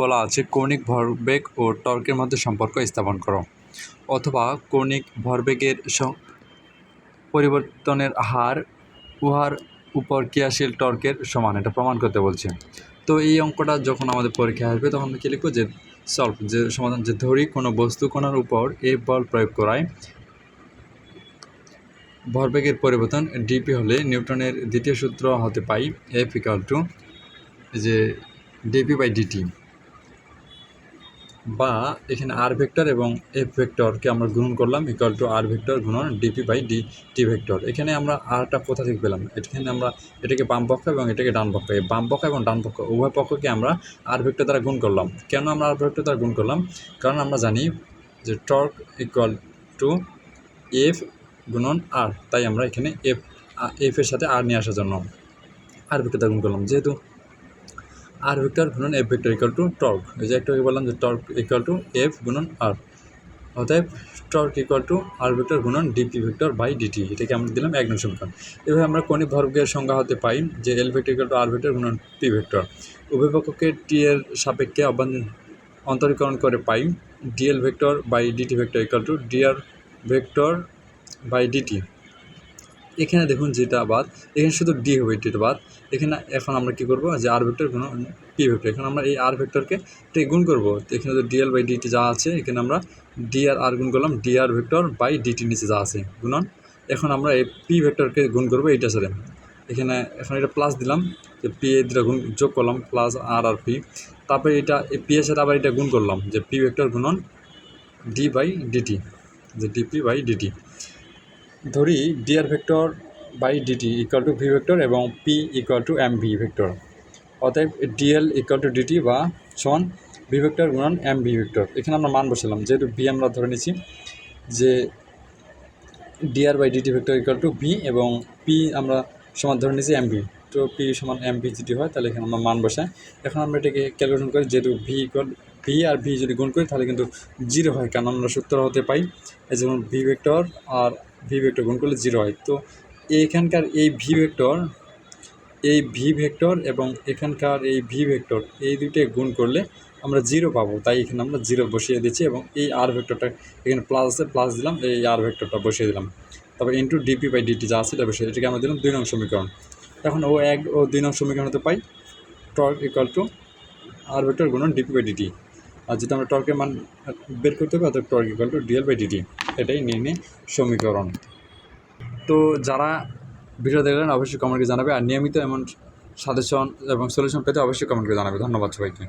বলা আছে কৌণিক ভরবেগ ও টর্কের মধ্যে সম্পর্ক স্থাপন করো, অথবা কৌণিক ভরবেগের পরিবর্তনের হার উহার উপর ক্রিয়াশীল টর্কের সমান, এটা প্রমাণ করতে বলছে। তো এই অঙ্কটা যখন আমাদের পরীক্ষায় আসবে তখন আমরা কী লিখব, যে সলভ, যে সমাধান, যে ধরি কোনো বস্তু কণার উপর এই বল প্রয়োগ করায় ভরবেগের পরিবর্তন ডিপি হলে নিউটনের দ্বিতীয় সূত্র হতে পাই এফ ইকুয়াল টু যে ডিপি বাই ডিটি, বা এখানে আর ভেক্টর এবং এফ ভেক্টরকে আমরা গুণন করলাম ইকুয়াল টু আর ভেক্টর গুণন ডিপি বাই টি ভেক্টর। এখানে আমরা আরটা কোথা থেকে পেলাম, এখানে আমরা এটাকে বাম পক্ষ এবং এটাকে ডান পক্ষ, এই বাম পক্ষ এবং ডান পক্ষ উভয় পক্ষকে আমরা আর ভেক্টর দ্বারা গুণ করলাম। কেন আমরা আর ভেক্টর দ্বারা গুণ করলাম? কারণ আমরা জানি যে টর্ক ইকুয়াল টু এফ গুণন আর, তাই আমরা এখানে এফের সাথে আর নিয়ে আসার জন্য আর ভেক্টর দ্বারা গুণ করলাম। যেহেতু আর ভেক্টর গুণন F vector equal two torque, এই যে একটু বললাম যে টর্ক ইকুয়াল টু এফ গুণন আর, অতএব torque equal to R vector গুণন ডিপি ভেক্টর বাই ডিটি, এটাকে আমরা দিলাম 1 নং সমীকরণ। এভাবে আমরা কৌণিক ভরবেগের সংজ্ঞা হতে পাই যে L vector equal to R vector গুণন পি ভেক্টর। উভয় পক্ষকে টি এর সাপেক্ষে অন্তরীকরণ করে পাই DL vector by DT vector equal to DR vector by DT. এখানে দেখুন যেটা বাদ, এখানে শুধু ডি হবে, ডিটা বাদ। এখানে এখন আমরা কী করবো, যে আর ভেক্টর গুণ পি ভেক্টর, এখানে আমরা এই আর ভেক্টরকে গুণ করবো। তো এখানে তো ডিএল বাই ডিটি যা আছে, এখানে আমরা ডিআর গুণ করলাম ডিআর ভেক্টর বাই ডিটি নিচে যা আছে গুণন। এখন আমরা এই পি ভেক্টরকে গুণ করবো এইটার সাথে, এখানে এখন এটা প্লাস দিলাম, যে পি এ দুটা গুণ যোগ করলাম প্লাস আর পি, তারপরে এটা এই পি এর সাথে আবার এটা গুণ করলাম, যে পি ভেক্টর গুণন ডি বাই ডিটি, যে ডিপি বাই ডিটি। ধরি DR vector by DT equal to V vector এবং P equal to M V vector. অতএব ডিএল ইকুয়াল টু ডিটি বা সমান ভি ভেক্টর গুণন এম ভি ভেক্টর। এখানে আমরা মান বসালাম, যেহেতু ভি আমরা ধরে নিচ্ছি যে DR by DT vector equal to V এবং পি আমরা সমান ধরে নিচ্ছি এম ভি, তো পি সমান এম ভি যদি হয় তাহলে এখানে আমরা মান বসাই। এখন আমরা এটাকে ক্যালকুলেশন করি, যেহেতু ভি ইকুয়াল ভি আর ভি যদি গুণ করি তাহলে কিন্তু 0 হয়, কারণ আমরা সূত্র হতে পাই এই যেমন ভি ভেক্টর আর ভি ভেক্টর গুণ করলে 0 হয়। তো এইখানকার এই ভি ভেক্টর এবং এখানকার এই ভি ভেক্টর এই দুইটাই গুণ করলে আমরা 0 পাবো, তাই এখানে আমরা 0 বসিয়ে দিচ্ছি এবং এই আর ভেক্টরটা এখানে প্লাস আছে, প্লাস দিলাম, এই আর ভেক্টরটা বসিয়ে দিলাম, তারপর ইন্টু ডিপি বাই ডিটি যা আছে এটা বসিয়ে, এটাকে আমরা দিলাম 2 নং সমীকরণ। এখন ও 1 ও 2 নং সমীকরণ হতে পাই torque equal to R vector গুণন ডিপি বাই ডিটি, আর যদি আমরা টর্কের মান বের করতে হবে অর্থাৎ torque equal to DL by DT, এটাই নির্ণয় সমীকরণ। তো যারা ভিডিও দেখলেন অবশ্যই কমেন্টে জানাবে, আর নিয়মিত এমন সাজেশন এবং সলিউশন পেতে অবশ্যই কমেন্ট করে জানাবে। ধন্যবাদ সবাইকে।